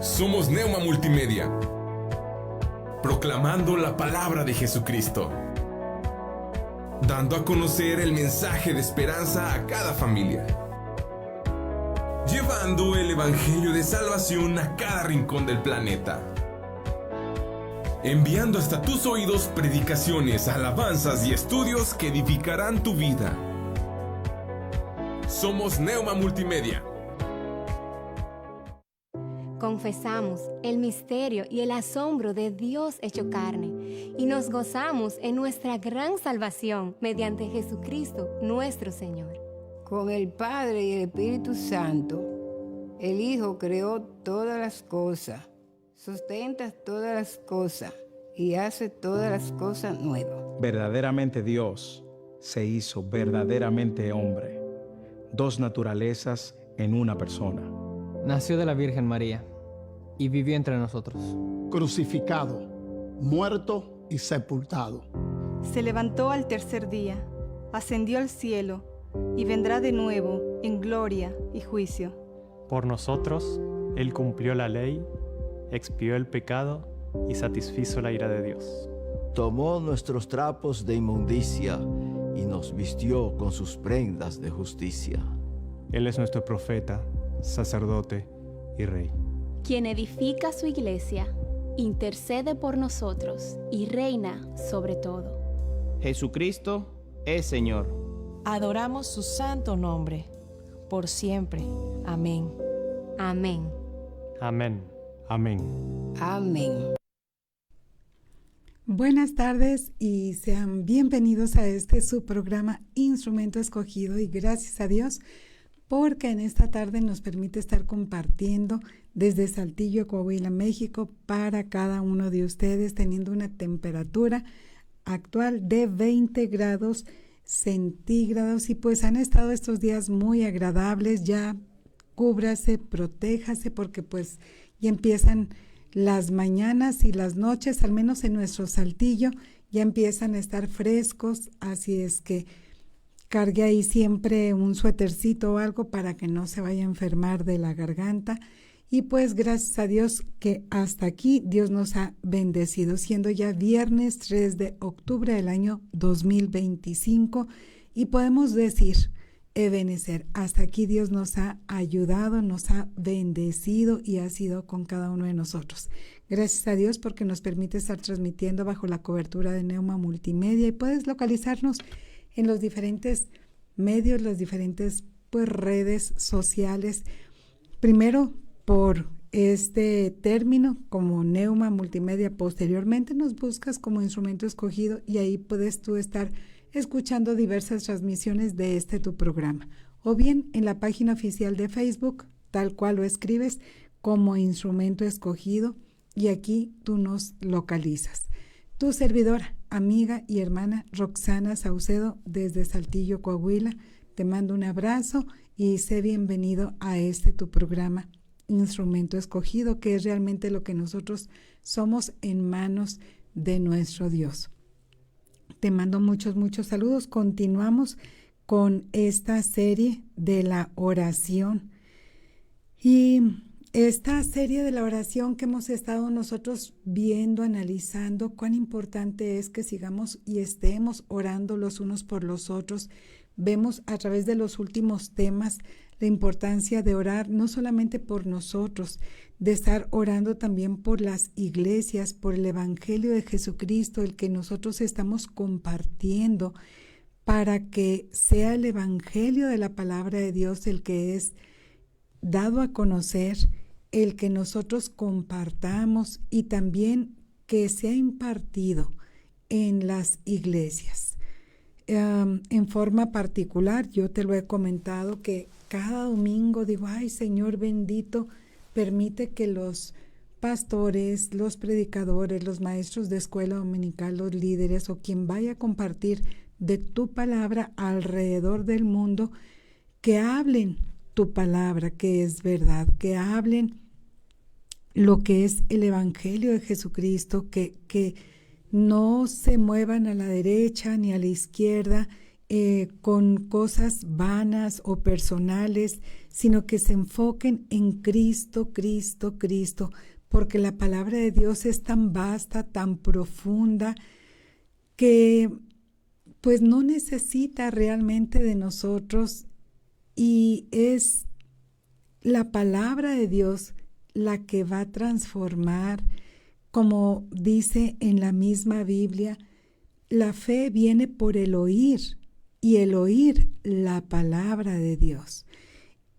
Somos Neuma Multimedia, proclamando la palabra de Jesucristo, dando a conocer el mensaje de esperanza a cada familia, llevando el evangelio de salvación a cada rincón del planeta, enviando hasta tus oídos predicaciones, alabanzas y estudios que edificarán tu vida. Somos Neuma Multimedia. Confesamos el misterio y el asombro de Dios hecho carne y nos gozamos en nuestra gran salvación mediante Jesucristo nuestro Señor. Con el Padre y el Espíritu Santo, el Hijo creó todas las cosas, sustenta todas las cosas y hace todas las cosas nuevas. Verdaderamente Dios se hizo verdaderamente hombre, dos naturalezas en una persona. Nació de la Virgen María y vivió entre nosotros. Crucificado, muerto y sepultado. Se levantó al tercer día, ascendió al cielo y vendrá de nuevo en gloria y juicio. Por nosotros, Él cumplió la ley, expió el pecado y satisfizo la ira de Dios. Tomó nuestros trapos de inmundicia y nos vistió con sus prendas de justicia. Él es nuestro profeta, sacerdote y rey. Quien edifica su iglesia, intercede por nosotros y reina sobre todo. Jesucristo es Señor. Adoramos su santo nombre, por siempre. Amén. Amén. Amén. Amén. Amén. Buenas tardes y sean bienvenidos a su programa Instrumento Escogido, y gracias a Dios porque en esta tarde nos permite estar compartiendo desde Saltillo, Coahuila, México, para cada uno de ustedes, teniendo una temperatura actual de 20 grados centígrados, y pues han estado estos días muy agradables. Ya cúbrase, protéjase, porque pues ya empiezan las mañanas y las noches, al menos en nuestro Saltillo, ya empiezan a estar frescos, así es que cargue ahí siempre un suétercito o algo para que no se vaya a enfermar de la garganta. Y pues gracias a Dios que hasta aquí Dios nos ha bendecido, siendo ya viernes 3 de octubre del año 2025, y podemos decir, Ebenezer, hasta aquí Dios nos ha ayudado, nos ha bendecido y ha sido con cada uno de nosotros. Gracias a Dios porque nos permite estar transmitiendo bajo la cobertura de Neuma Multimedia, y puedes localizarnos en los diferentes medios, las diferentes redes sociales. Primero por este término como Neuma Multimedia, posteriormente nos buscas como Instrumento Escogido, y ahí puedes tú estar escuchando diversas transmisiones de tu programa, o bien en la página oficial de Facebook, tal cual lo escribes, como Instrumento Escogido, y aquí tú nos localizas. Tu servidora, amiga y hermana Roxana Saucedo, desde Saltillo, Coahuila, te mando un abrazo y sé bienvenido a tu programa Instrumento Escogido, que es realmente lo que nosotros somos en manos de nuestro Dios. Te mando muchos saludos. Continuamos con esta serie de la oración, y esta serie de la oración que hemos estado nosotros viendo, analizando cuán importante es que sigamos y estemos orando los unos por los otros. Vemos a través de los últimos temas la importancia de orar no solamente por nosotros, de estar orando también por las iglesias, por el Evangelio de Jesucristo, el que nosotros estamos compartiendo, para que sea el Evangelio de la palabra de Dios el que es dado a conocer, el que nosotros compartamos, y también que sea impartido en las iglesias. En forma particular, yo te lo he comentado, que cada domingo digo, ay Señor bendito, permite que los pastores, los predicadores, los maestros de escuela dominical, los líderes o quien vaya a compartir de tu palabra alrededor del mundo, que hablen tu palabra, que es verdad, que hablen lo que es el Evangelio de Jesucristo, que no se muevan a la derecha ni a la izquierda, con cosas vanas o personales, sino que se enfoquen en Cristo, Cristo, Cristo, porque la palabra de Dios es tan vasta, tan profunda, que pues no necesita realmente de nosotros, y es la palabra de Dios la que va a transformar. Como dice en la misma Biblia, la fe viene por el oír, y el oír la palabra de Dios.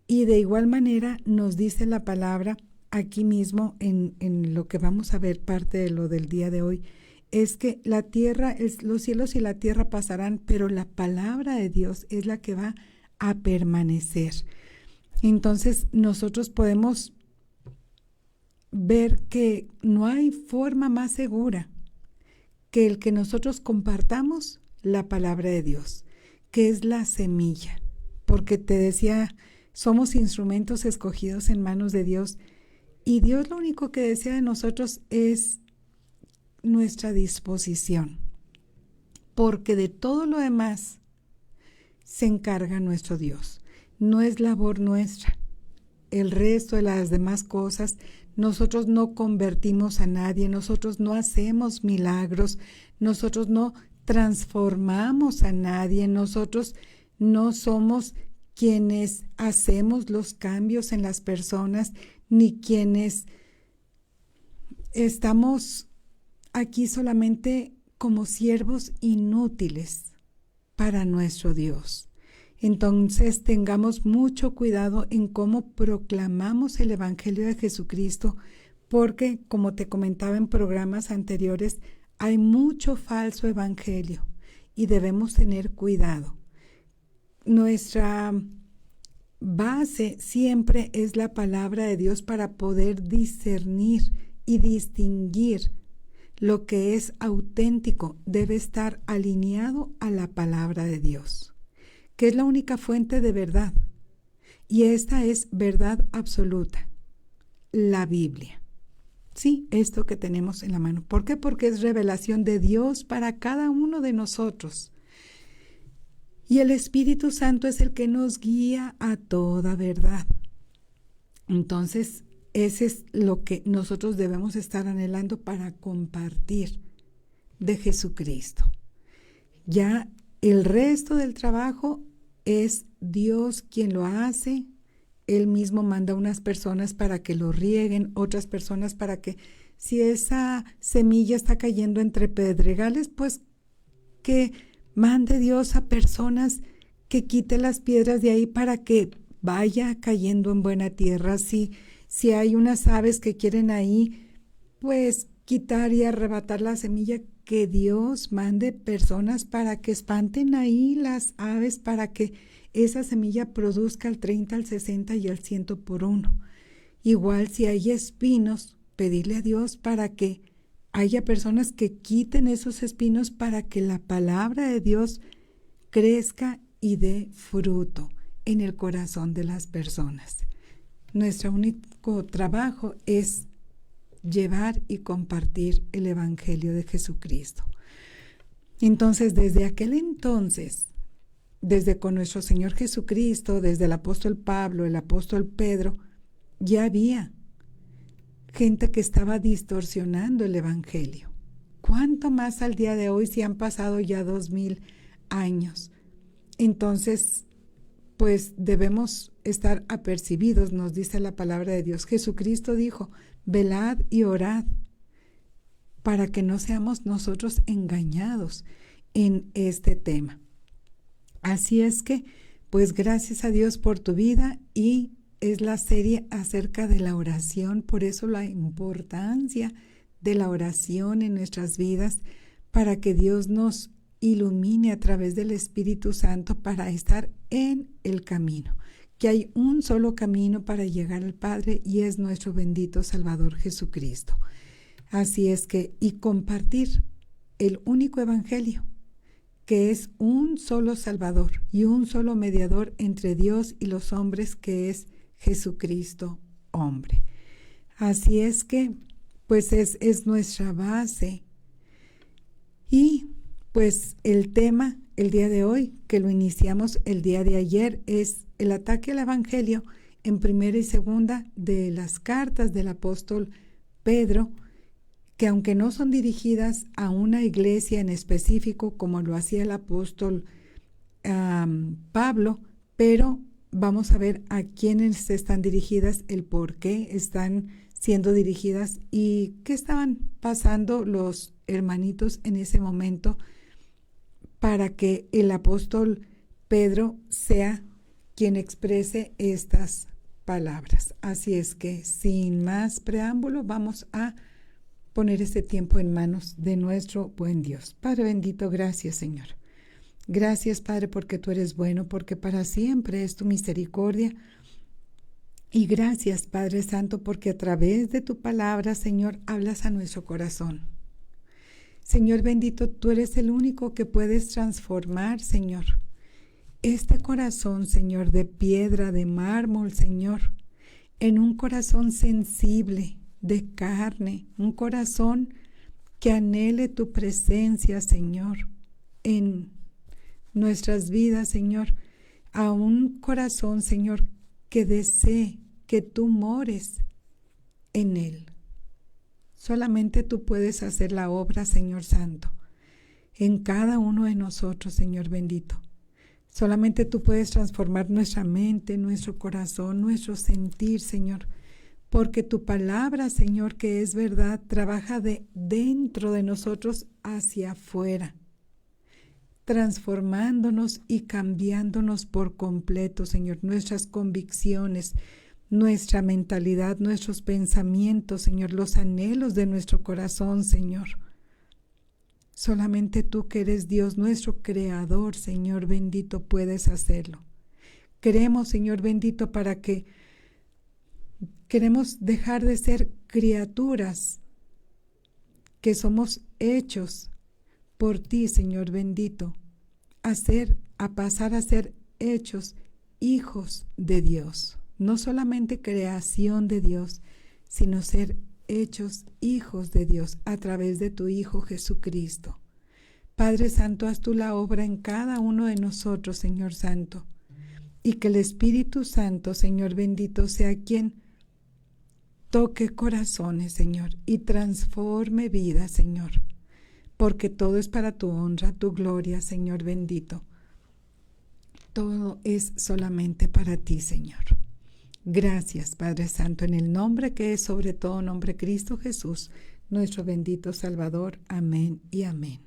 Y de igual manera nos dice la palabra aquí mismo en lo que vamos a ver, parte de lo del día de hoy, es que la tierra, los cielos y la tierra pasarán, pero la palabra de Dios es la que va a permanecer. Entonces nosotros podemos ver que no hay forma más segura que el que nosotros compartamos la palabra de Dios, que es la semilla, porque te decía, somos instrumentos escogidos en manos de Dios, y Dios lo único que desea de nosotros es nuestra disposición, porque de todo lo demás se encarga nuestro Dios. No es labor nuestra. El resto de las demás cosas, nosotros no convertimos a nadie, nosotros no hacemos milagros, nosotros no transformamos a nadie, nosotros no somos quienes hacemos los cambios en las personas, ni quienes estamos aquí solamente como siervos inútiles para nuestro Dios. Entonces tengamos mucho cuidado en cómo proclamamos el Evangelio de Jesucristo, porque, como te comentaba en programas anteriores, hay mucho falso evangelio y debemos tener cuidado. Nuestra base siempre es la palabra de Dios para poder discernir y distinguir lo que es auténtico. Debe estar alineado a la palabra de Dios, que es la única fuente de verdad. Y esta es verdad absoluta, la Biblia. Sí, esto que tenemos en la mano. ¿Por qué? Porque es revelación de Dios para cada uno de nosotros. Y el Espíritu Santo es el que nos guía a toda verdad. Entonces, ese es lo que nosotros debemos estar anhelando para compartir de Jesucristo. Ya el resto del trabajo es Dios quien lo hace. Él mismo manda unas personas para que lo rieguen, otras personas para que, si esa semilla está cayendo entre pedregales, pues que mande Dios a personas que quite las piedras de ahí para que vaya cayendo en buena tierra. Si hay unas aves que quieren ahí, pues quitar y arrebatar la semilla, que Dios mande personas para que espanten ahí las aves, para que esa semilla produzca al 30, al 60 y al 100 por uno. Igual si hay espinos, pedirle a Dios para que haya personas que quiten esos espinos para que la palabra de Dios crezca y dé fruto en el corazón de las personas. Nuestro único trabajo es llevar y compartir el Evangelio de Jesucristo. Entonces, desde aquel entonces, desde con nuestro Señor Jesucristo, desde el apóstol Pablo, el apóstol Pedro, ya había gente que estaba distorsionando el Evangelio. ¿Cuánto más al día de hoy, si han pasado ya 2000 años? Entonces, pues debemos estar apercibidos, nos dice la palabra de Dios. Jesucristo dijo, velad y orad, para que no seamos nosotros engañados en este tema. Así es que, pues gracias a Dios por tu vida, y es la serie acerca de la oración, por eso la importancia de la oración en nuestras vidas, para que Dios nos ilumine a través del Espíritu Santo para estar en el camino, que hay un solo camino para llegar al Padre, y es nuestro bendito Salvador Jesucristo. Así es que, y compartir el único evangelio, que es un solo Salvador y un solo mediador entre Dios y los hombres, que es Jesucristo hombre. Así es que, pues es nuestra base. Y pues el tema el día de hoy, que lo iniciamos el día de ayer, es el ataque al Evangelio en primera y segunda de las cartas del apóstol Pedro, que aunque no son dirigidas a una iglesia en específico como lo hacía el apóstol Pablo, pero vamos a ver a quiénes están dirigidas, el por qué están siendo dirigidas y qué estaban pasando los hermanitos en ese momento para que el apóstol Pedro sea quien exprese estas palabras. Así es que, sin más preámbulo, vamos a poner este tiempo en manos de nuestro buen Dios. Padre bendito, gracias, Señor. Gracias, Padre, porque tú eres bueno, porque para siempre es tu misericordia. Y gracias, Padre Santo, porque a través de tu palabra, Señor, hablas a nuestro corazón. Señor bendito, tú eres el único que puedes transformar, Señor, este corazón, Señor, de piedra, de mármol, Señor, en un corazón sensible, de carne, un corazón que anhele tu presencia, Señor, en nuestras vidas, Señor, a un corazón, Señor, que desee que tú mores en él. Solamente tú puedes hacer la obra, Señor Santo, en cada uno de nosotros, Señor bendito. Solamente tú puedes transformar nuestra mente, nuestro corazón, nuestro sentir, Señor, porque tu palabra, Señor, que es verdad, trabaja de dentro de nosotros hacia afuera, transformándonos y cambiándonos por completo, Señor, nuestras convicciones, nuestra mentalidad, nuestros pensamientos, Señor, los anhelos de nuestro corazón, Señor. Solamente tú que eres Dios, nuestro Creador, Señor bendito, puedes hacerlo. Queremos, Señor bendito, queremos dejar de ser criaturas, que somos hechos por ti, Señor bendito, a pasar a ser hechos hijos de Dios. No solamente creación de Dios, sino ser hechos hijos de Dios a través de tu Hijo Jesucristo. Padre Santo, haz tú la obra en cada uno de nosotros, Señor Santo, y que el Espíritu Santo, Señor bendito, sea quien toque corazones, Señor, y transforme vidas, Señor, porque todo es para tu honra, tu gloria, Señor bendito. Todo es solamente para ti, Señor. Gracias, Padre Santo, en el nombre que es sobre todo nombre, Cristo Jesús, nuestro bendito Salvador. Amén y amén.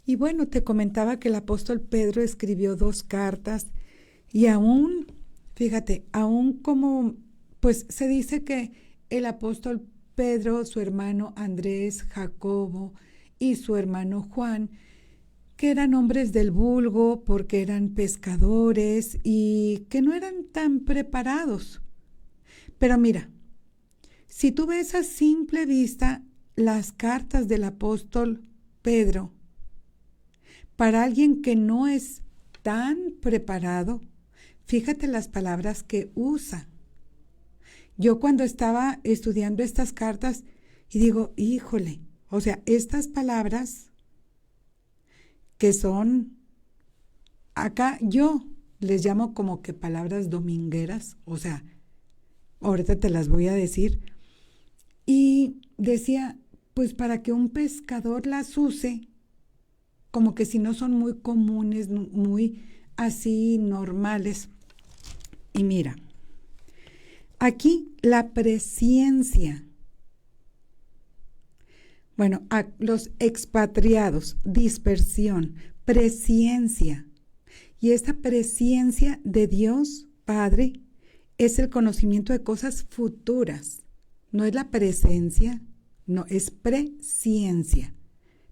Y bueno, te comentaba que el apóstol Pedro escribió 2 cartas y aún, fíjate, aún como, pues se dice que el apóstol Pedro, su hermano Andrés, Jacobo y su hermano Juan, que eran hombres del vulgo porque eran pescadores y que no eran tan preparados. Pero mira, si tú ves a simple vista las cartas del apóstol Pedro, para alguien que no es tan preparado, fíjate las palabras que usa. Yo cuando estaba estudiando estas cartas y digo, híjole, o sea, estas palabras que son, acá yo les llamo como que palabras domingueras, o sea, ahorita te las voy a decir. Y decía, pues para que un pescador las use, como que si no son muy comunes, muy así normales. Y mira, aquí la presciencia. Bueno, a los expatriados, dispersión, presciencia. Y esta presciencia de Dios, Padre, es el conocimiento de cosas futuras. No es la presencia, no, es presciencia.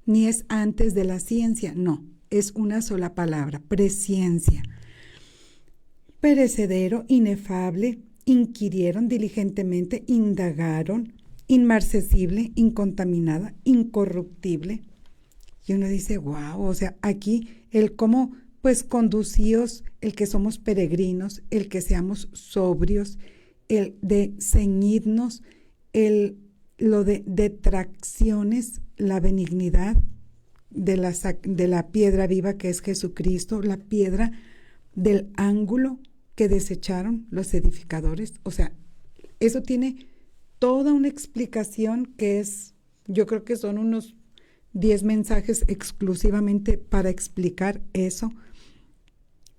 Ni es antes de la ciencia, no, es una sola palabra, presciencia. Perecedero, inefable, inquirieron diligentemente, indagaron, inmarcesible, incontaminada, incorruptible. Y uno dice, wow, o sea, aquí el cómo, pues conducíos, el que somos peregrinos, el que seamos sobrios, el de ceñidnos, lo de detracciones, la benignidad, de la piedra viva que es Jesucristo, la piedra del ángulo que desecharon los edificadores. O sea, eso tiene toda una explicación que es, yo creo que son unos 10 mensajes exclusivamente para explicar eso,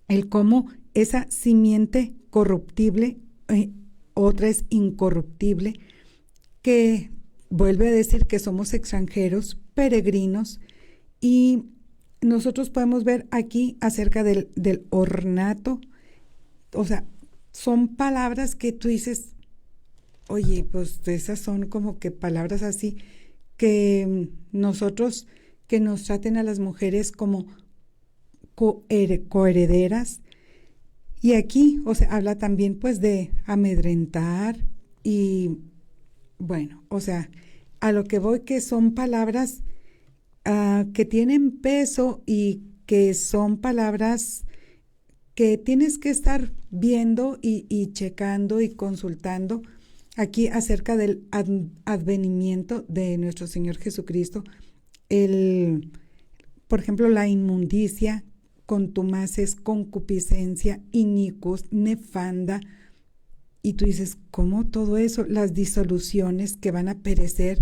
el cómo esa simiente corruptible, otra es incorruptible, que vuelve a decir que somos extranjeros, peregrinos, y nosotros podemos ver aquí acerca del ornato. O sea, son palabras que tú dices, oye, pues esas son como que palabras así, que nosotros, que nos traten a las mujeres como coherederas. Y aquí, o sea, habla también pues de amedrentar y, bueno, o sea, a lo que voy que son palabras que tienen peso y que son palabras que tienes que estar viendo y checando y consultando aquí acerca del advenimiento de nuestro Señor Jesucristo. Por ejemplo, la inmundicia, contumaces, concupiscencia, inicuos, nefanda. Y tú dices, ¿cómo todo eso? Las disoluciones que van a perecer.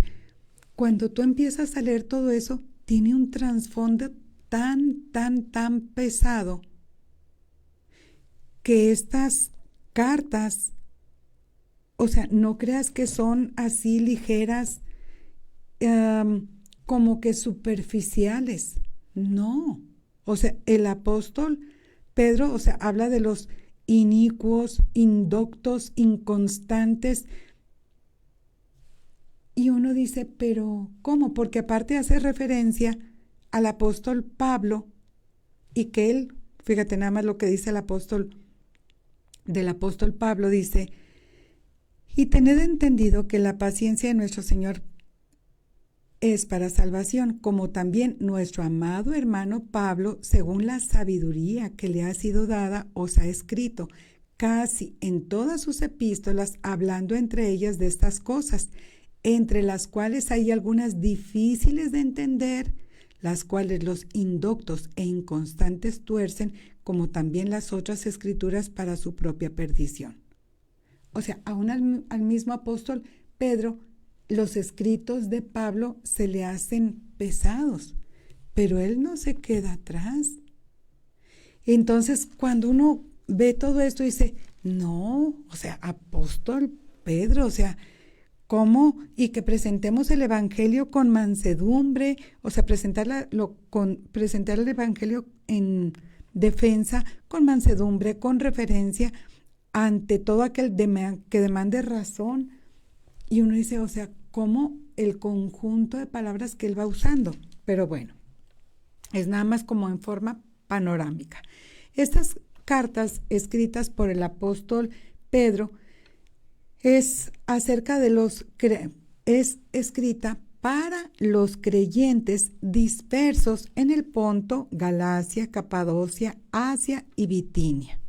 Cuando tú empiezas a leer todo eso, tiene un trasfondo tan pesado que estas cartas, o sea, no creas que son así ligeras, como que superficiales. No. O sea, el apóstol Pedro, o sea, habla de los inicuos, indoctos, inconstantes. Y uno dice, pero ¿cómo? Porque aparte hace referencia al apóstol Pablo y que él, fíjate nada más lo que dice el apóstol, del apóstol Pablo, dice, y tened entendido que la paciencia de nuestro Señor es para salvación, como también nuestro amado hermano Pablo, según la sabiduría que le ha sido dada, os ha escrito, casi en todas sus epístolas, hablando entre ellas de estas cosas, entre las cuales hay algunas difíciles de entender, las cuales los indoctos e inconstantes tuercen, como también las otras escrituras para su propia perdición. O sea, aún al mismo apóstol Pedro, los escritos de Pablo se le hacen pesados, pero él no se queda atrás. Entonces, cuando uno ve todo esto, dice, no, o sea, apóstol Pedro, o sea, ¿cómo? Y que presentemos el evangelio con mansedumbre, o sea, presentar el evangelio en defensa, con mansedumbre, con referencia, ante todo aquel que demande razón. Y uno dice, o sea, ¿cómo? El conjunto de palabras que él va usando. Pero bueno, es nada más como en forma panorámica. Estas cartas escritas por el apóstol Pedro es acerca de es escrita para los creyentes dispersos en el Ponto, Galacia, Capadocia, Asia y Bitinia,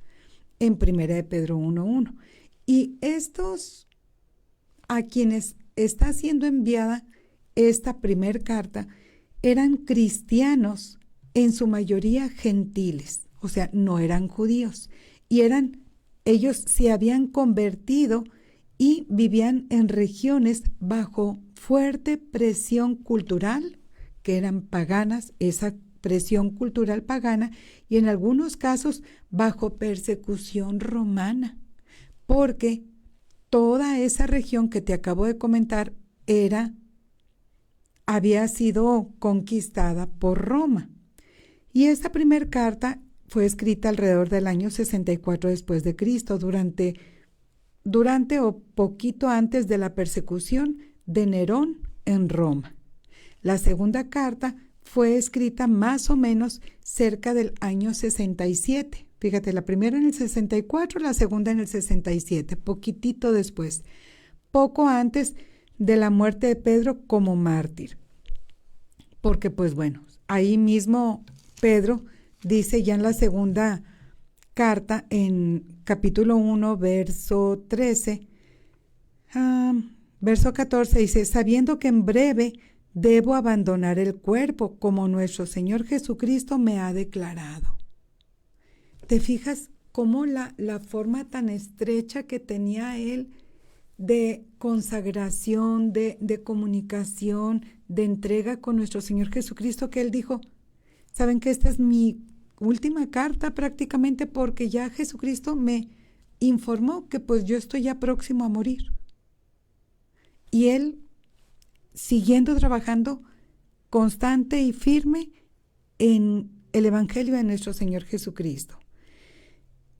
en 1 de Pedro 1:1. Y estos a quienes está siendo enviada esta primer carta eran cristianos, en su mayoría gentiles, o sea, no eran judíos, y ellos se habían convertido y vivían en regiones bajo fuerte presión cultural, que eran paganas, esa presión cultural pagana, y en algunos casos bajo persecución romana, porque toda esa región que te acabo de comentar había sido conquistada por Roma. Y esta primera carta fue escrita alrededor del año 64 después de Cristo, durante o poquito antes de la persecución de Nerón en Roma. La segunda carta fue escrita más o menos cerca del año 67. Fíjate, la primera en el 64, la segunda en el 67, poquitito después, poco antes de la muerte de Pedro como mártir. Porque pues bueno, ahí mismo Pedro dice ya en la segunda carta, en capítulo 1, verso 13, verso 14, dice, sabiendo que en breve debo abandonar el cuerpo como nuestro Señor Jesucristo me ha declarado. ¿Te fijas cómo la forma tan estrecha que tenía él de consagración, de comunicación, de entrega con nuestro Señor Jesucristo, que él dijo, saben que esta es mi última carta prácticamente porque ya Jesucristo me informó que pues yo estoy ya próximo a morir? Y él siguiendo trabajando constante y firme en el Evangelio de nuestro Señor Jesucristo.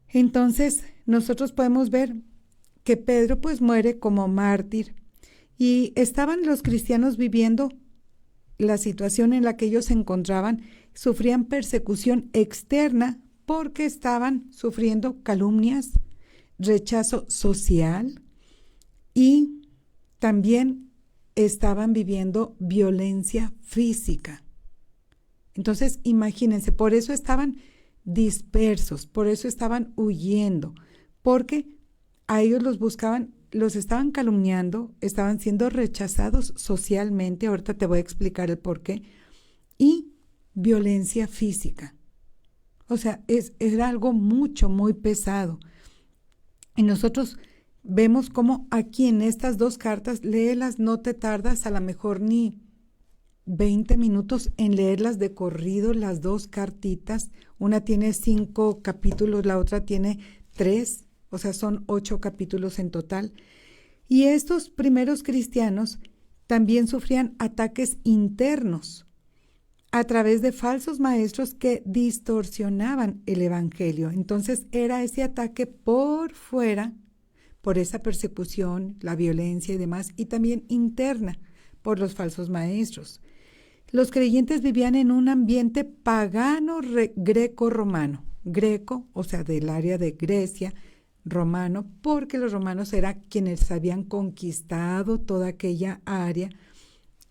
Entonces nosotros podemos ver que Pedro pues muere como mártir y estaban los cristianos viviendo la situación en la que ellos se encontraban, sufrían persecución externa porque estaban sufriendo calumnias, rechazo social y también estaban viviendo violencia física. Entonces, imagínense, por eso estaban dispersos, por eso estaban huyendo, porque a ellos los buscaban, los estaban calumniando, estaban siendo rechazados socialmente, ahorita te voy a explicar el por qué, y violencia física. O sea, era algo muy pesado. Y nosotros vemos cómo aquí en estas dos cartas, léelas, no te tardas a lo mejor ni 20 minutos en leerlas de corrido, las dos cartitas. Una tiene 5 capítulos, la otra tiene 3, o sea, son 8 capítulos en total. Y estos primeros cristianos también sufrían ataques internos a través de falsos maestros que distorsionaban el Evangelio. Entonces era ese ataque por fuera, por esa persecución, la violencia y demás, y también interna por los falsos maestros. Los creyentes vivían en un ambiente pagano greco-romano. Greco, o sea, del área de Grecia, romano, porque los romanos eran quienes habían conquistado toda aquella área,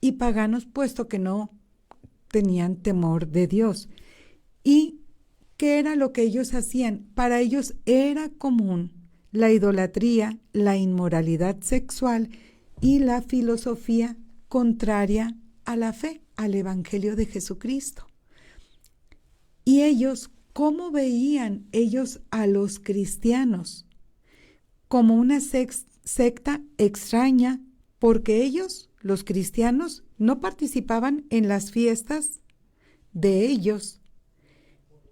y paganos, puesto que no tenían temor de Dios. ¿Y qué era lo que ellos hacían? Para ellos era común la idolatría, la inmoralidad sexual y la filosofía contraria a la fe, al Evangelio de Jesucristo. Y ellos, ¿cómo veían ellos a los cristianos? Como una secta extraña, porque ellos, los cristianos, no participaban en las fiestas de ellos,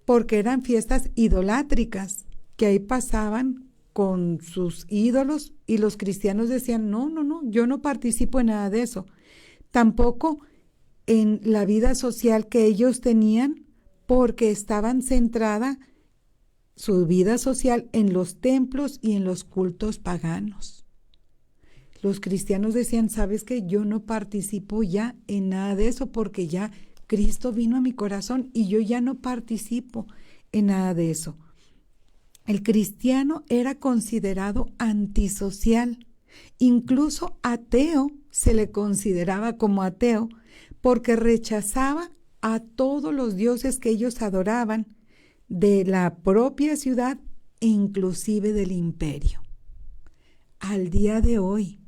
porque eran fiestas idolátricas, que ahí pasaban con sus ídolos, y los cristianos decían, no, yo no participo en nada de eso. Tampoco en la vida social que ellos tenían, porque estaban centrada su vida social en los templos y en los cultos paganos. Los cristianos decían, ¿sabes qué? Yo no participo ya en nada de eso, porque ya Cristo vino a mi corazón y yo ya no participo en nada de eso. El cristiano era considerado antisocial, incluso ateo, se le consideraba como ateo, porque rechazaba a todos los dioses que ellos adoraban de la propia ciudad e inclusive del imperio. Al día de hoy,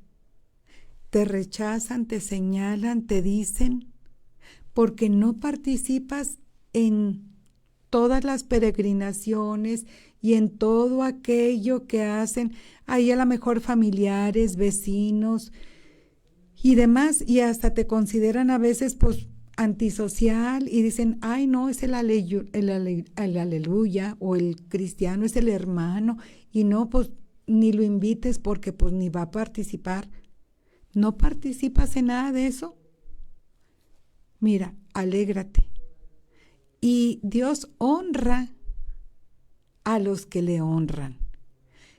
te rechazan, te señalan, te dicen, porque no participas en todas las peregrinaciones y en todo aquello que hacen ahí a lo mejor familiares, vecinos y demás, y hasta te consideran a veces pues antisocial y dicen, ay no, es el aleluya, o el cristiano es el hermano, y no, pues ni lo invites porque pues ni va a participar. ¿No participas en nada de eso? Mira, alégrate. Y Dios honra a los que le honran.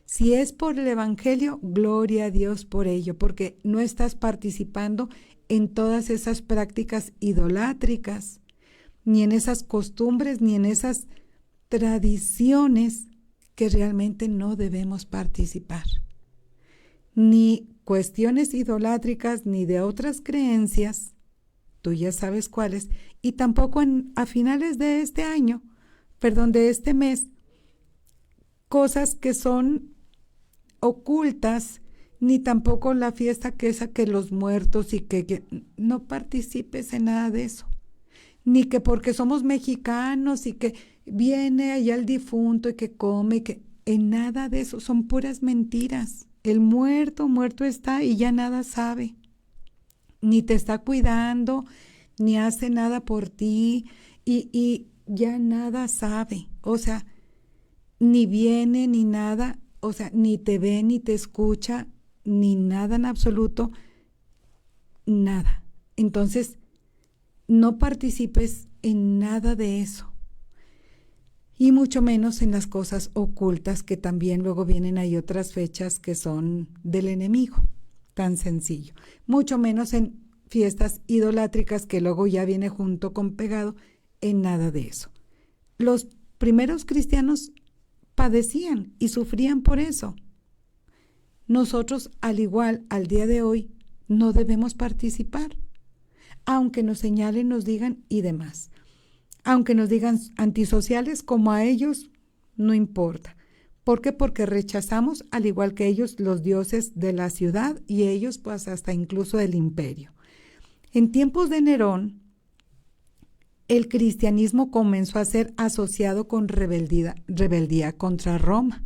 Si es por el Evangelio, gloria a Dios por ello, porque no estás participando en todas esas prácticas idolátricas, ni en esas costumbres, ni en esas tradiciones que realmente no debemos participar. Ni cuestiones idolátricas, ni de otras creencias, tú ya sabes cuáles, y tampoco a finales de este año, de este mes, cosas que son ocultas, ni tampoco la fiesta que esa que los muertos y que no participes en nada de eso. Ni que porque somos mexicanos y que viene allá el difunto y que come, que en nada de eso, son puras mentiras. El muerto está y ya nada sabe. Ni te está cuidando, ni hace nada por ti y ya nada sabe. O sea, ni viene ni nada, o sea, ni te ve ni te escucha, ni nada en absoluto, nada. Entonces, no participes en nada de eso. Y mucho menos en las cosas ocultas, que también luego vienen ahí otras fechas que son del enemigo. Tan sencillo. Mucho menos en fiestas idolátricas, que luego ya viene junto con pegado, en nada de eso. Los primeros cristianos padecían y sufrían por eso. Nosotros, al igual, al día de hoy, no debemos participar, aunque nos señalen, nos digan y demás. Aunque nos digan antisociales, como a ellos, no importa. ¿Por qué? Porque rechazamos, al igual que ellos, los dioses de la ciudad y ellos, pues, hasta incluso del imperio. En tiempos de Nerón, el cristianismo comenzó a ser asociado con rebeldía contra Roma.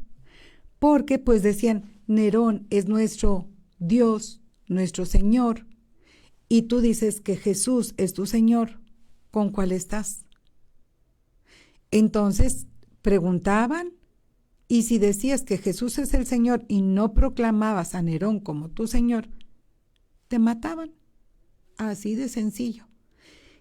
Porque, pues, decían, Nerón es nuestro Dios, nuestro Señor, y tú dices que Jesús es tu Señor, ¿con cuál estás? Entonces preguntaban, y si decías que Jesús es el Señor y no proclamabas a Nerón como tu Señor, te mataban. Así de sencillo.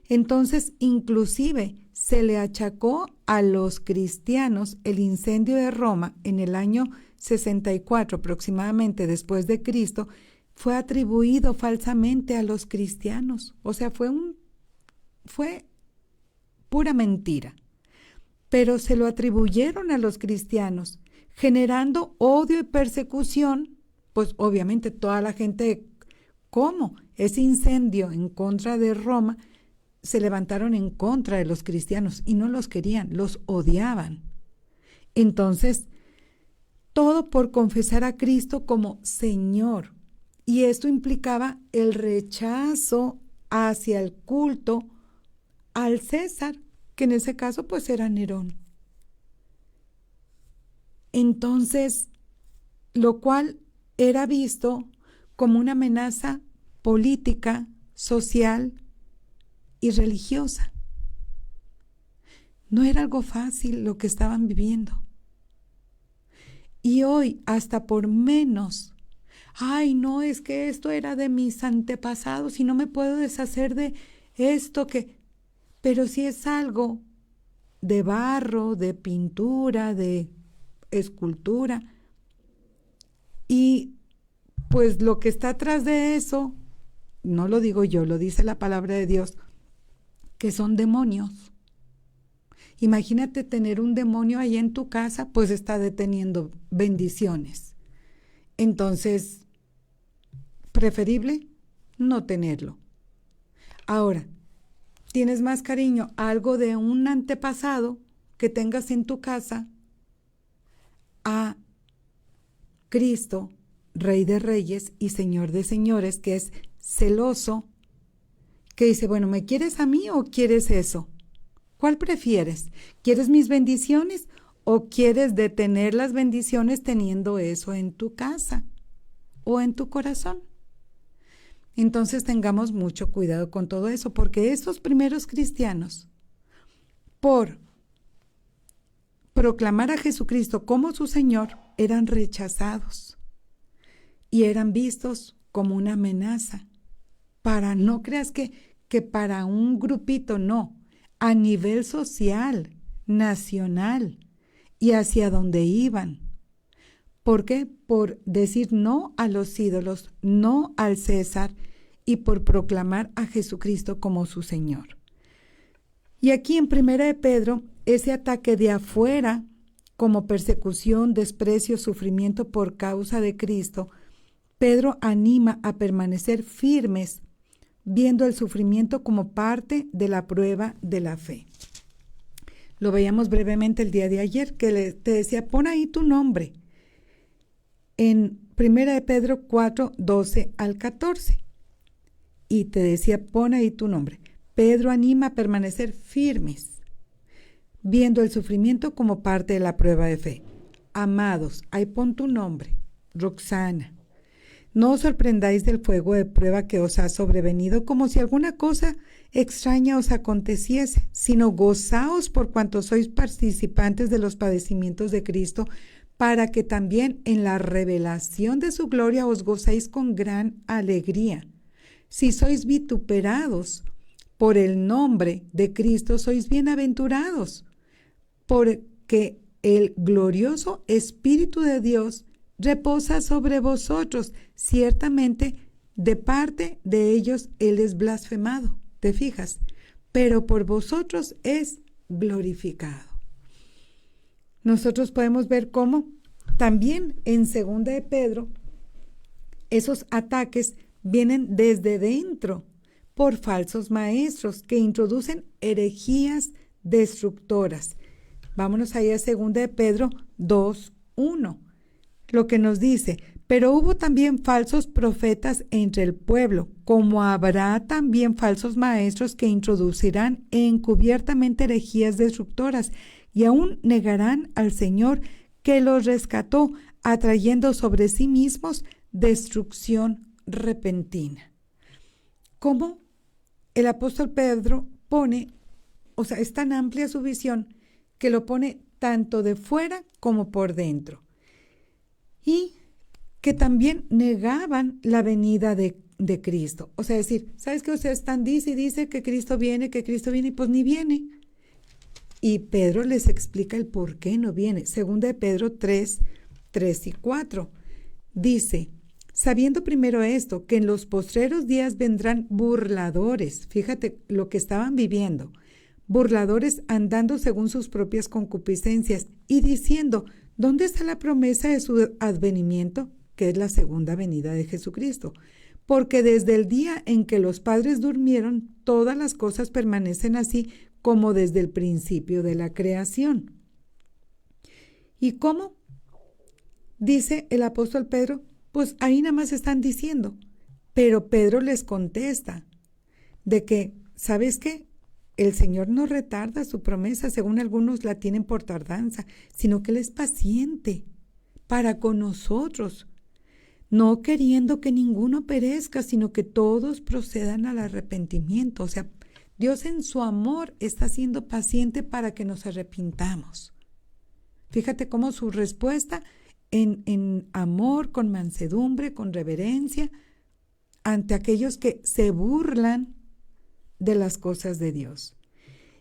Entonces, inclusive, se le achacó a los cristianos el incendio de Roma en el año 64 aproximadamente después de Cristo, fue atribuido falsamente a los cristianos. O sea, fue pura mentira. Pero se lo atribuyeron a los cristianos, generando odio y persecución, pues obviamente toda la gente, ¿cómo? Ese incendio en contra de Roma, se levantaron en contra de los cristianos y no los querían, los odiaban. Entonces, todo por confesar a Cristo como Señor. Y esto implicaba el rechazo hacia el culto al César, que en ese caso pues era Nerón. Entonces, lo cual era visto como una amenaza política, social y religiosa. No era algo fácil lo que estaban viviendo. Y hoy, hasta por menos, ay, no, es que esto era de mis antepasados y no me puedo deshacer de esto que... Pero si es algo de barro, de pintura, de escultura, y pues lo que está atrás de eso, no lo digo yo, lo dice la palabra de Dios, que son demonios. Imagínate tener un demonio ahí en tu casa, pues está deteniendo bendiciones. Entonces, preferible no tenerlo. Ahora, ¿tienes más cariño a algo de un antepasado que tengas en tu casa a Cristo, Rey de Reyes y Señor de Señores, que es celoso, que dice, bueno, ¿me quieres a mí o quieres eso? ¿Cuál prefieres? ¿Quieres mis bendiciones o quieres detener las bendiciones teniendo eso en tu casa o en tu corazón? Entonces tengamos mucho cuidado con todo eso, porque estos primeros cristianos, por proclamar a Jesucristo como su Señor, eran rechazados y eran vistos como una amenaza. No creas que para un grupito, no, a nivel social, nacional y hacia donde iban. ¿Por qué? Por decir no a los ídolos, no al César y por proclamar a Jesucristo como su Señor. Y aquí en 1 de Pedro, ese ataque de afuera como persecución, desprecio, sufrimiento por causa de Cristo, Pedro anima a permanecer firmes, viendo el sufrimiento como parte de la prueba de la fe. Lo veíamos brevemente el día de ayer, que te decía, pon ahí tu nombre. En Primera de Pedro 4, 12 al 14. Y te decía, pon ahí tu nombre. Pedro anima a permanecer firmes, viendo el sufrimiento como parte de la prueba de fe. Amados, ahí pon tu nombre, Roxana. No os sorprendáis del fuego de prueba que os ha sobrevenido como si alguna cosa extraña os aconteciese, sino gozaos por cuanto sois participantes de los padecimientos de Cristo, para que también en la revelación de su gloria os gocéis con gran alegría. Si sois vituperados por el nombre de Cristo, sois bienaventurados, porque el glorioso Espíritu de Dios reposa sobre vosotros. Ciertamente, de parte de ellos Él es blasfemado, ¿te fijas? Pero por vosotros es glorificado. Nosotros podemos ver cómo también en 2 de Pedro esos ataques vienen desde dentro por falsos maestros que introducen herejías destructoras. Vámonos ahí a 2 de Pedro 2:1. Lo que nos dice, pero hubo también falsos profetas entre el pueblo, como habrá también falsos maestros que introducirán encubiertamente herejías destructoras y aún negarán al Señor que los rescató, atrayendo sobre sí mismos destrucción repentina. Como el apóstol Pedro pone, o sea, es tan amplia su visión que lo pone tanto de fuera como por dentro. Y que también negaban la venida de Cristo. O sea, decir, ¿sabes qué? Ustedes están dice que Cristo viene, y pues ni viene. Y Pedro les explica el por qué no viene. Segunda de Pedro 3 y 4. Dice, sabiendo primero esto, que en los postreros días vendrán burladores. Fíjate lo que estaban viviendo. Burladores andando según sus propias concupiscencias y diciendo, ¿dónde está la promesa de su advenimiento? Que es la segunda venida de Jesucristo. Porque desde el día en que los padres durmieron, todas las cosas permanecen así como desde el principio de la creación. ¿Y cómo? Dice el apóstol Pedro, pues ahí nada más están diciendo. Pero Pedro les contesta de que, ¿sabes qué? El Señor no retarda su promesa, según algunos la tienen por tardanza, sino que Él es paciente para con nosotros, no queriendo que ninguno perezca, sino que todos procedan al arrepentimiento. O sea, Dios en su amor está siendo paciente para que nos arrepintamos. Fíjate cómo su respuesta en amor, con mansedumbre, con reverencia, ante aquellos que se burlan de las cosas de Dios.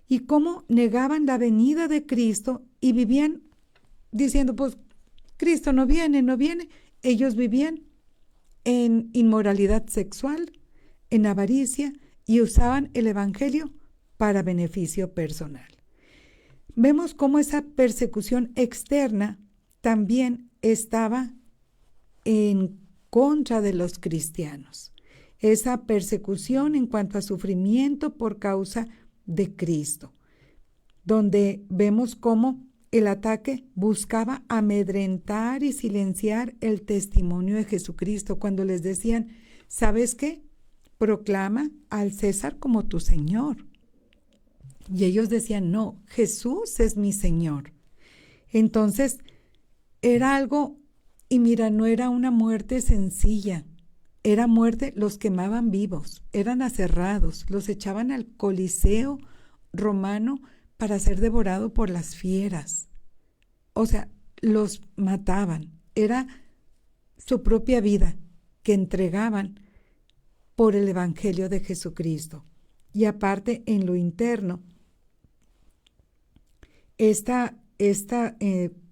Y cómo negaban la venida de Cristo y vivían diciendo, pues Cristo no viene. Ellos vivían en inmoralidad sexual, en avaricia y usaban el evangelio para beneficio personal. Vemos cómo esa persecución externa también estaba en contra de los cristianos. Esa persecución en cuanto a sufrimiento por causa de Cristo, donde vemos cómo el ataque buscaba amedrentar y silenciar el testimonio de Jesucristo cuando les decían, ¿sabes qué? Proclama al César como tu Señor. Y ellos decían, no, Jesús es mi Señor. Entonces, era algo, y mira, no era una muerte sencilla. Era muerte, los quemaban vivos, eran aserrados, los echaban al Coliseo romano para ser devorado por las fieras. O sea, los mataban. Era su propia vida que entregaban por el Evangelio de Jesucristo. Y aparte, en lo interno,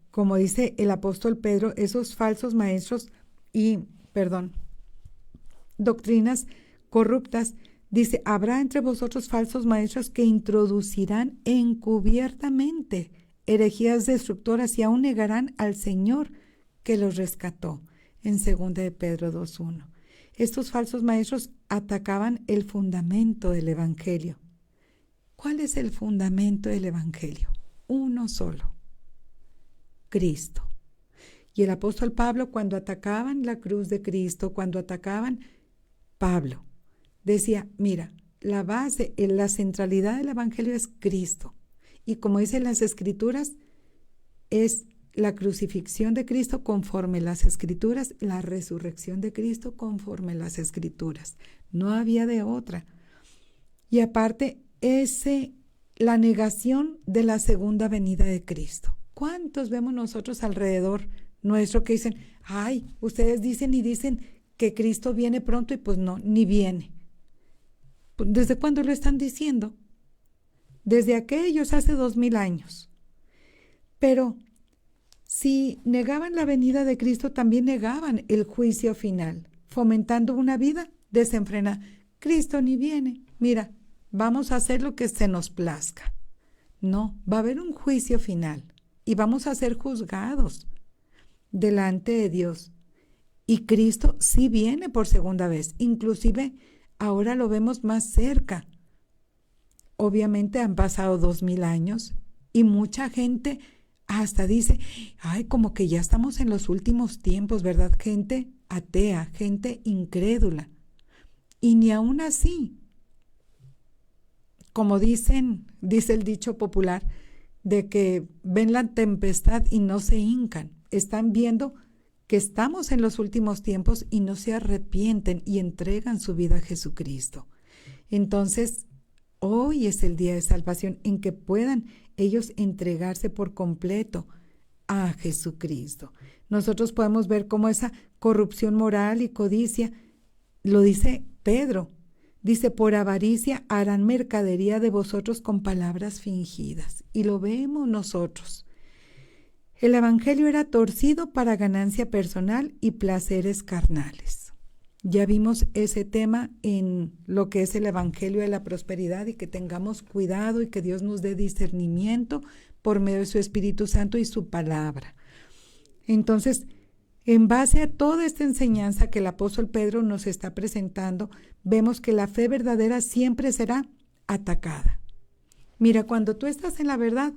como dice el apóstol Pedro, esos falsos maestros doctrinas corruptas, dice, habrá entre vosotros falsos maestros que introducirán encubiertamente herejías destructoras y aún negarán al Señor que los rescató, en 2 de Pedro 2:1. Estos falsos maestros atacaban el fundamento del Evangelio. ¿Cuál es el fundamento del Evangelio? Uno solo, Cristo. Y el apóstol Pablo, cuando atacaban la cruz de Cristo, cuando atacaban Pablo, decía, mira, la base, la centralidad del evangelio es Cristo. Y como dicen las escrituras, es la crucifixión de Cristo conforme las escrituras, la resurrección de Cristo conforme las escrituras. No había de otra. Y aparte, la negación de la segunda venida de Cristo. ¿Cuántos vemos nosotros alrededor nuestro que dicen, ay, ustedes dicen y dicen que Cristo viene pronto y pues no, ni viene? ¿Desde cuándo lo están diciendo? Desde aquellos hace 2000 años. Pero si negaban la venida de Cristo, también negaban el juicio final, fomentando una vida desenfrenada. Cristo ni viene. Mira, vamos a hacer lo que se nos plazca. No, va a haber un juicio final y vamos a ser juzgados delante de Dios. Y Cristo sí viene por segunda vez. Inclusive ahora lo vemos más cerca. Obviamente han pasado 2000 años y mucha gente hasta dice, ay, como que ya estamos en los últimos tiempos, ¿verdad? Gente atea, gente incrédula. Y ni aún así, como dice el dicho popular, de que ven la tempestad y no se hincan. Están viendo que estamos en los últimos tiempos y no se arrepienten y entregan su vida a Jesucristo. Entonces, hoy es el día de salvación en que puedan ellos entregarse por completo a Jesucristo. Nosotros podemos ver cómo esa corrupción moral y codicia, lo dice Pedro, dice, por avaricia harán mercadería de vosotros con palabras fingidas. Y lo vemos nosotros. El evangelio era torcido para ganancia personal y placeres carnales. Ya vimos ese tema en lo que es el evangelio de la prosperidad y que tengamos cuidado y que Dios nos dé discernimiento por medio de su Espíritu Santo y su palabra. Entonces, en base a toda esta enseñanza que el apóstol Pedro nos está presentando, vemos que la fe verdadera siempre será atacada. Mira, cuando tú estás en la verdad,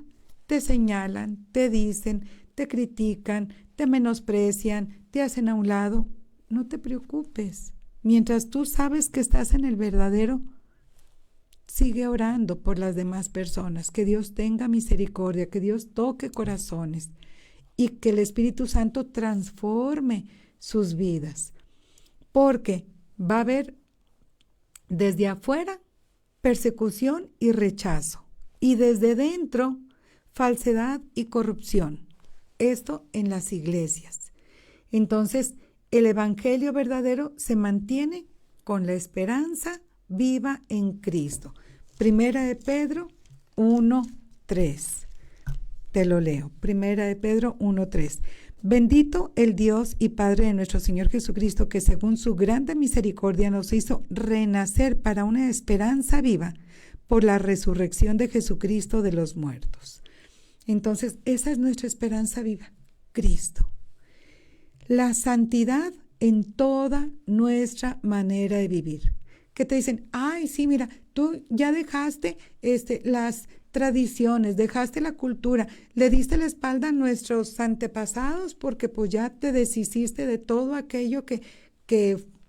te señalan, te dicen, te critican, te menosprecian, te hacen a un lado. No te preocupes. Mientras tú sabes que estás en el verdadero, sigue orando por las demás personas. Que Dios tenga misericordia, que Dios toque corazones y que el Espíritu Santo transforme sus vidas. Porque va a haber desde afuera persecución y rechazo. Y desde dentro, falsedad y corrupción. Esto en las iglesias. Entonces, el evangelio verdadero se mantiene con la esperanza viva en Cristo. Primera de Pedro 1:3. Te lo leo. Primera de Pedro 1:3. Bendito el Dios y Padre de nuestro Señor Jesucristo, que según su grande misericordia nos hizo renacer para una esperanza viva por la resurrección de Jesucristo de los muertos. Entonces, esa es nuestra esperanza viva, Cristo. La santidad en toda nuestra manera de vivir. Que te dicen, ay, sí, mira, tú ya dejaste las tradiciones, dejaste la cultura, le diste la espalda a nuestros antepasados porque pues ya te deshiciste de todo aquello que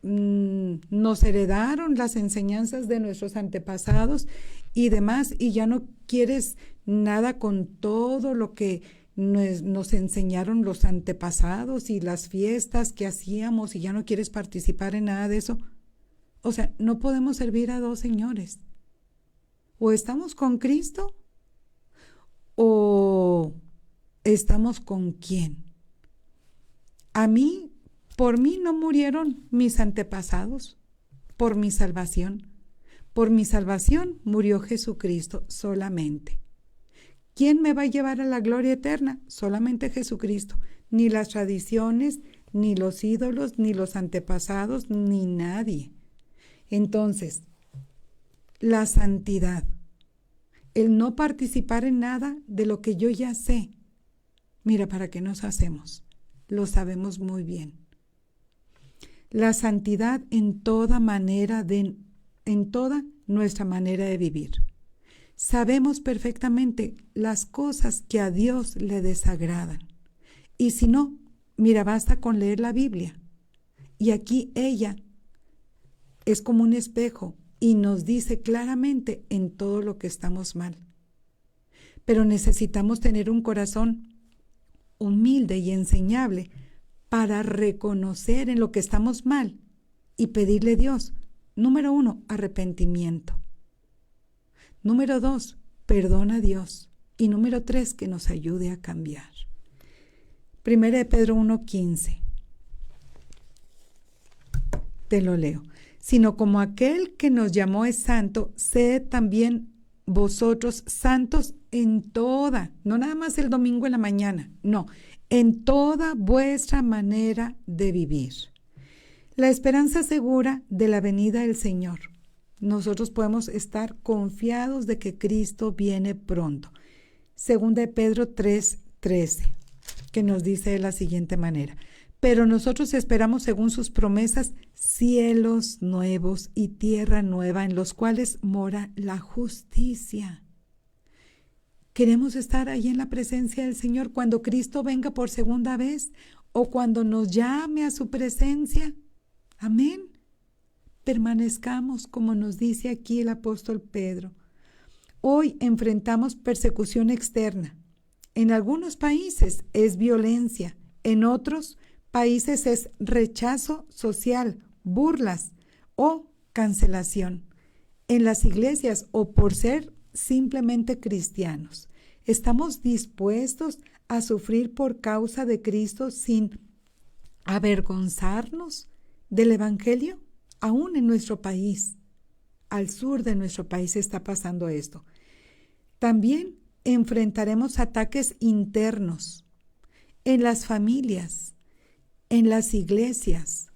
nos heredaron las enseñanzas de nuestros antepasados y demás, y ya no quieres nada con todo lo que nos enseñaron los antepasados y las fiestas que hacíamos y ya no quieres participar en nada de eso. O sea, no podemos servir a dos señores. O estamos con Cristo o estamos con quién. Por mí no murieron mis antepasados, por mi salvación. Por mi salvación murió Jesucristo solamente. ¿Quién me va a llevar a la gloria eterna? Solamente Jesucristo. Ni las tradiciones, ni los ídolos, ni los antepasados, ni nadie. Entonces, la santidad, el no participar en nada de lo que yo ya sé. Mira, ¿para qué nos hacemos? Lo sabemos muy bien. La santidad en toda nuestra manera de vivir. Sabemos perfectamente las cosas que a Dios le desagradan. Y si no, Mira, basta con leer la Biblia. Y aquí ella es como un espejo y nos dice claramente en todo lo que estamos mal. Pero necesitamos tener un corazón humilde y enseñable para reconocer en lo que estamos mal y pedirle a Dios, número 1, arrepentimiento. Número 2, perdón a Dios. Y número 3, que nos ayude a cambiar. 1 de Pedro 1:15. Te lo leo. Sino como aquel que nos llamó es santo, sed también vosotros santos en toda, no nada más el domingo en la mañana, no, en toda vuestra manera de vivir. La esperanza segura de la venida del Señor. Nosotros podemos estar confiados de que Cristo viene pronto. 2 de Pedro 3:13, que nos dice de la siguiente manera: pero nosotros esperamos según sus promesas cielos nuevos y tierra nueva en los cuales mora la justicia. ¿Queremos estar ahí en la presencia del Señor cuando Cristo venga por segunda vez o cuando nos llame a su presencia? Amén. Permanezcamos como nos dice aquí el apóstol Pedro. Hoy enfrentamos persecución externa. En algunos países es violencia, en otros países es rechazo social, burlas o cancelación. En las iglesias o por ser simplemente cristianos, ¿estamos dispuestos a sufrir por causa de Cristo sin avergonzarnos del Evangelio? Aún en nuestro país, al sur de nuestro país está pasando esto. También enfrentaremos ataques internos en las familias, en las iglesias,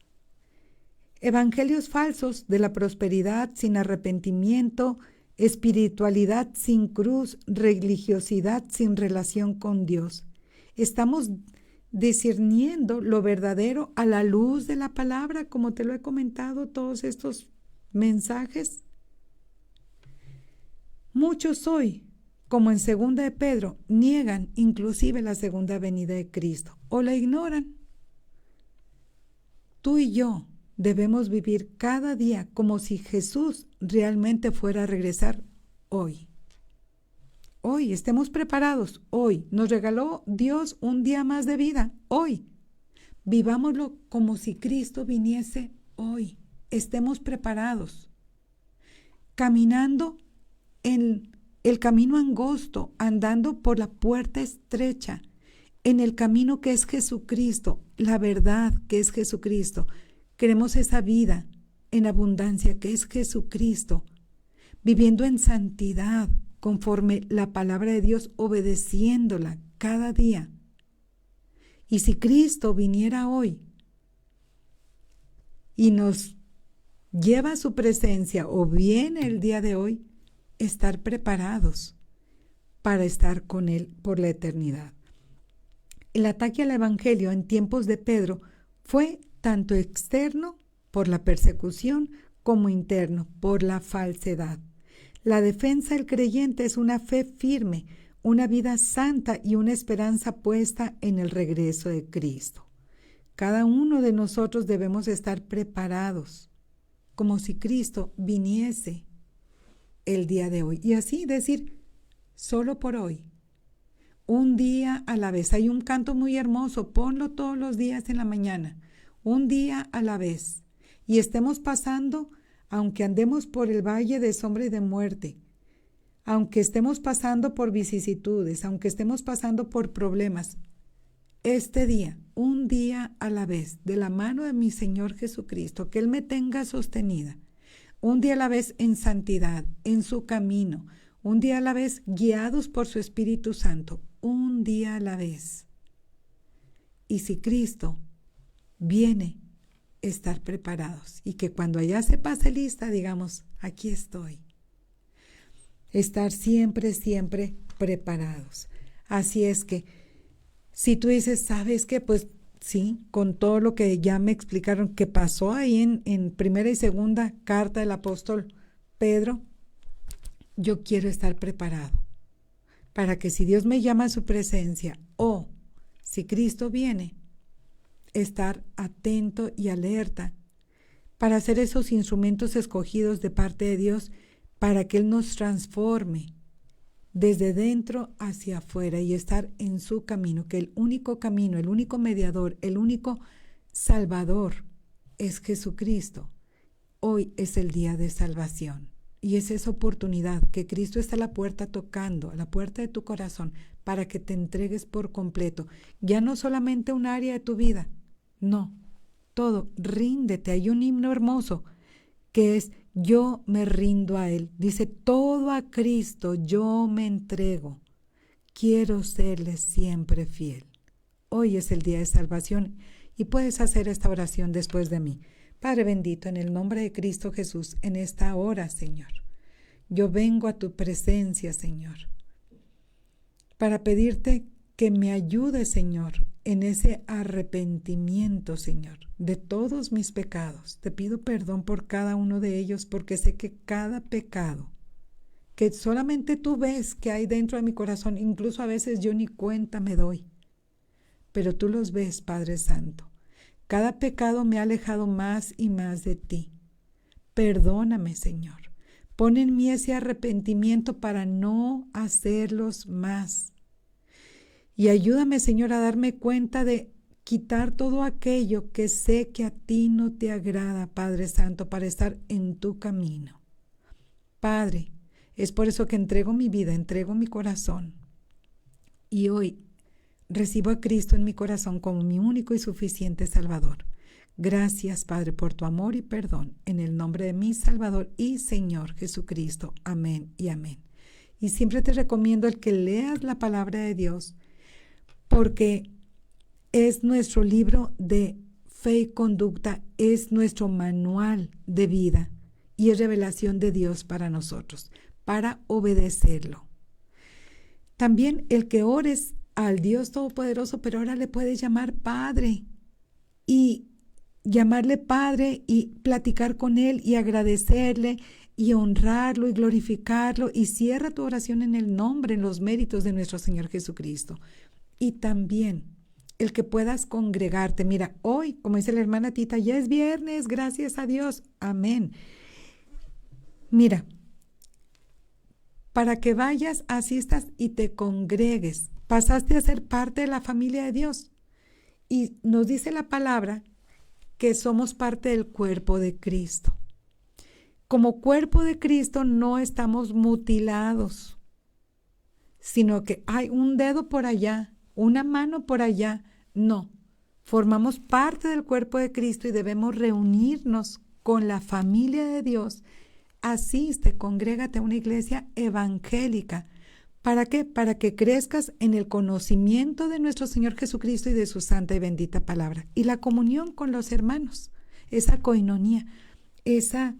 evangelios falsos de la prosperidad sin arrepentimiento, espiritualidad sin cruz, religiosidad sin relación con Dios. Estamos discerniendo lo verdadero a la luz de la palabra, como te lo he comentado, todos estos mensajes. Muchos hoy, como en 2 de Pedro, niegan inclusive la segunda venida de Cristo o la ignoran. Tú y yo debemos vivir cada día como si Jesús realmente fuera a regresar hoy. Hoy estemos preparados, hoy nos regaló Dios un día más de vida, hoy. Vivámoslo como si Cristo viniese hoy, estemos preparados. Caminando en el camino angosto, andando por la puerta estrecha, en el camino que es Jesucristo, la verdad que es Jesucristo. Queremos esa vida en abundancia que es Jesucristo, viviendo en santidad, conforme la palabra de Dios, obedeciéndola cada día. Y si Cristo viniera hoy y nos lleva a su presencia o viene el día de hoy, estar preparados para estar con Él por la eternidad. El ataque al Evangelio en tiempos de Pedro fue tanto externo por la persecución como interno por la falsedad. La defensa del creyente es una fe firme, una vida santa y una esperanza puesta en el regreso de Cristo. Cada uno de nosotros debemos estar preparados, como si Cristo viniese el día de hoy. Y así decir, solo por hoy, un día a la vez. Hay un canto muy hermoso, ponlo todos los días en la mañana, un día a la vez. Y estemos pasando, aunque andemos por el valle de sombra y de muerte, aunque estemos pasando por vicisitudes, aunque estemos pasando por problemas, este día, un día a la vez, de la mano de mi Señor Jesucristo, que Él me tenga sostenida, un día a la vez en santidad, en su camino, un día a la vez guiados por su Espíritu Santo, un día a la vez. Y si Cristo viene, estar preparados y que cuando allá se pase lista, digamos, aquí estoy. Estar siempre, siempre preparados. Así es que, si tú dices, ¿sabes qué? Pues sí, con todo lo que ya me explicaron que pasó ahí en primera y segunda carta del apóstol Pedro, yo quiero estar preparado para que si Dios me llama a su presencia o si Cristo viene, estar atento y alerta para ser esos instrumentos escogidos de parte de Dios para que Él nos transforme desde dentro hacia afuera y estar en su camino, que el único camino, el único mediador, el único salvador es Jesucristo. Hoy es el día de salvación y es esa oportunidad que Cristo está a la puerta tocando, a la puerta de tu corazón, para que te entregues por completo. Ya no solamente un área de tu vida, no, todo, ríndete. Hay un himno hermoso que es: yo me rindo a Él. Dice: todo a Cristo yo me entrego. Quiero serle siempre fiel. Hoy es el día de salvación y puedes hacer esta oración después de mí. Padre bendito, en el nombre de Cristo Jesús, en esta hora, Señor, yo vengo a tu presencia, Señor, para pedirte que me ayudes, Señor, en ese arrepentimiento, Señor, de todos mis pecados. Te pido perdón por cada uno de ellos, porque sé que cada pecado que solamente tú ves que hay dentro de mi corazón, incluso a veces yo ni cuenta me doy, pero tú los ves, Padre Santo. Cada pecado me ha alejado más y más de ti. Perdóname, Señor. Pon en mí ese arrepentimiento para no hacerlos más. Y ayúdame, Señor, a darme cuenta de quitar todo aquello que sé que a ti no te agrada, Padre Santo, para estar en tu camino. Padre, es por eso que entrego mi vida, entrego mi corazón. Y hoy recibo a Cristo en mi corazón como mi único y suficiente Salvador. Gracias, Padre, por tu amor y perdón, en el nombre de mi Salvador y Señor Jesucristo. Amén y amén. Y siempre te recomiendo el que leas la palabra de Dios, porque es nuestro libro de fe y conducta, es nuestro manual de vida y es revelación de Dios para nosotros, para obedecerlo. También el que ores al Dios Todopoderoso, pero ahora le puedes llamar Padre y llamarle Padre y platicar con Él y agradecerle y honrarlo y glorificarlo, y cierra tu oración en el nombre, en los méritos de nuestro Señor Jesucristo. Y también el que puedas congregarte. Mira, hoy, como dice la hermana Tita, ya es viernes, gracias a Dios, amén. Mira, para que vayas, asistas y te congregues, pasaste a ser parte de la familia de Dios. Y nos dice la palabra que somos parte del cuerpo de Cristo. Como cuerpo de Cristo no estamos mutilados, sino que hay un dedo por allá, una mano por allá. No, formamos parte del cuerpo de Cristo y debemos reunirnos con la familia de Dios. Asiste, congrégate a una iglesia evangélica. ¿Para qué? Para que crezcas en el conocimiento de nuestro Señor Jesucristo y de su santa y bendita palabra. Y la comunión con los hermanos, esa coinonía, esa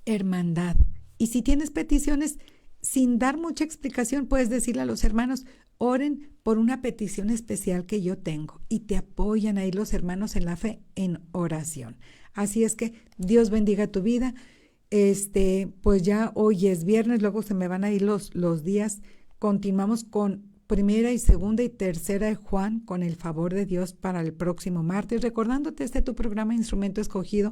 hermandad. Y si tienes peticiones, sin dar mucha explicación, puedes decirle a los hermanos: oren por una petición especial que yo tengo, y te apoyan ahí los hermanos en la fe en oración. Así es que Dios bendiga tu vida. Pues ya hoy es viernes, luego se me van a ir los días. Continuamos con primera y segunda y tercera de Juan, con el favor de Dios, para el próximo martes. Recordándote tu programa Instrumento Escogido,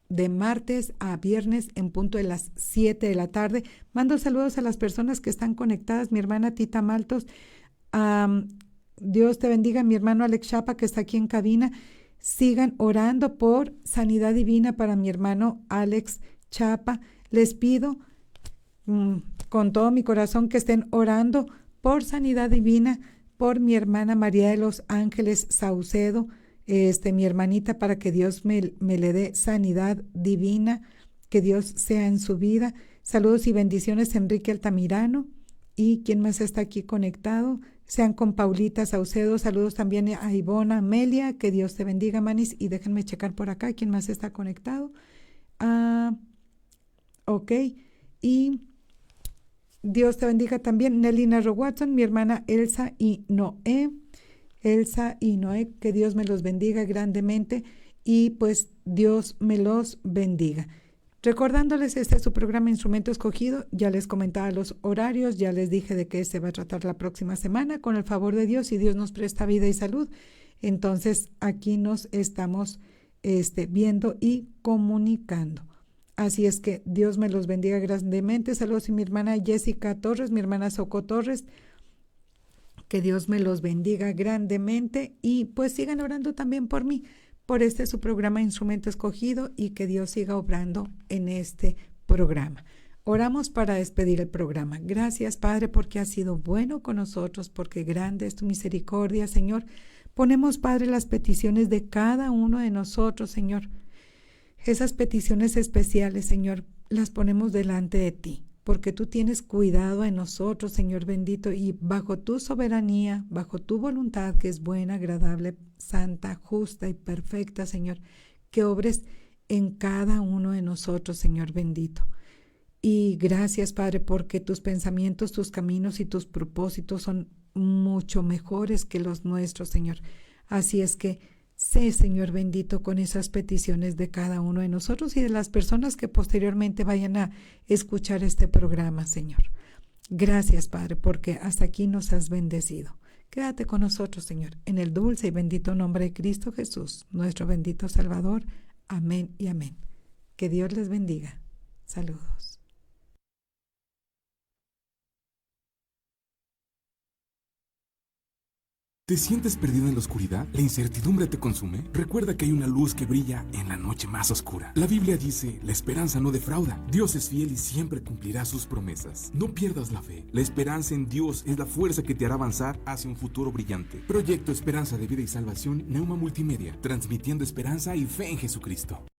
de martes a viernes en punto de las 7 de la tarde. Mando saludos a las personas que están conectadas. Mi hermana Tita Maltos, Dios te bendiga. Mi hermano Alex Chapa, que está aquí en cabina. Sigan orando por sanidad divina para mi hermano Alex Chapa. Les pido con todo mi corazón que estén orando por sanidad divina por mi hermana María de los Ángeles Saucedo, mi hermanita, para que Dios me le dé sanidad divina, que Dios sea en su vida. Saludos y bendiciones, Enrique Altamirano. ¿Y quién más está aquí conectado? Sean con Paulita Saucedo. Saludos también a Ivona Amelia. Que Dios te bendiga, manis. Y déjenme checar por acá quién más está conectado. Ok. Y Dios te bendiga también, Nelly Narro Watson, mi hermana Elsa y Noé. Elsa y Noé, que Dios me los bendiga grandemente y pues Dios me los bendiga. Recordándoles, este es su programa Instrumento Escogido. Ya les comentaba los horarios, ya les dije de qué se va a tratar la próxima semana, con el favor de Dios, y Dios nos presta vida y salud. Entonces aquí nos estamos viendo y comunicando. Así es que Dios me los bendiga grandemente. Saludos a mi hermana Jessica Torres, mi hermana Soco Torres. Que Dios me los bendiga grandemente y pues sigan orando también por mí, por su programa Instrumento Escogido, y que Dios siga obrando en este programa. Oramos para despedir el programa. Gracias, Padre, porque has sido bueno con nosotros, porque grande es tu misericordia, Señor. Ponemos, Padre, las peticiones de cada uno de nosotros, Señor. Esas peticiones especiales, Señor, las ponemos delante de ti, porque tú tienes cuidado de nosotros, Señor bendito, y bajo tu soberanía, bajo tu voluntad, que es buena, agradable, santa, justa y perfecta, Señor, que obres en cada uno de nosotros, Señor bendito. Y gracias, Padre, porque tus pensamientos, tus caminos y tus propósitos son mucho mejores que los nuestros, Señor. Así es que sé, Señor bendito, con esas peticiones de cada uno de nosotros y de las personas que posteriormente vayan a escuchar este programa, Señor. Gracias, Padre, porque hasta aquí nos has bendecido. Quédate con nosotros, Señor, en el dulce y bendito nombre de Cristo Jesús, nuestro bendito Salvador. Amén y amén. Que Dios les bendiga. Saludos. ¿Te sientes perdido en la oscuridad? ¿La incertidumbre te consume? Recuerda que hay una luz que brilla en la noche más oscura. La Biblia dice, la esperanza no defrauda. Dios es fiel y siempre cumplirá sus promesas. No pierdas la fe. La esperanza en Dios es la fuerza que te hará avanzar hacia un futuro brillante. Proyecto Esperanza de Vida y Salvación, Neuma Multimedia, transmitiendo esperanza y fe en Jesucristo.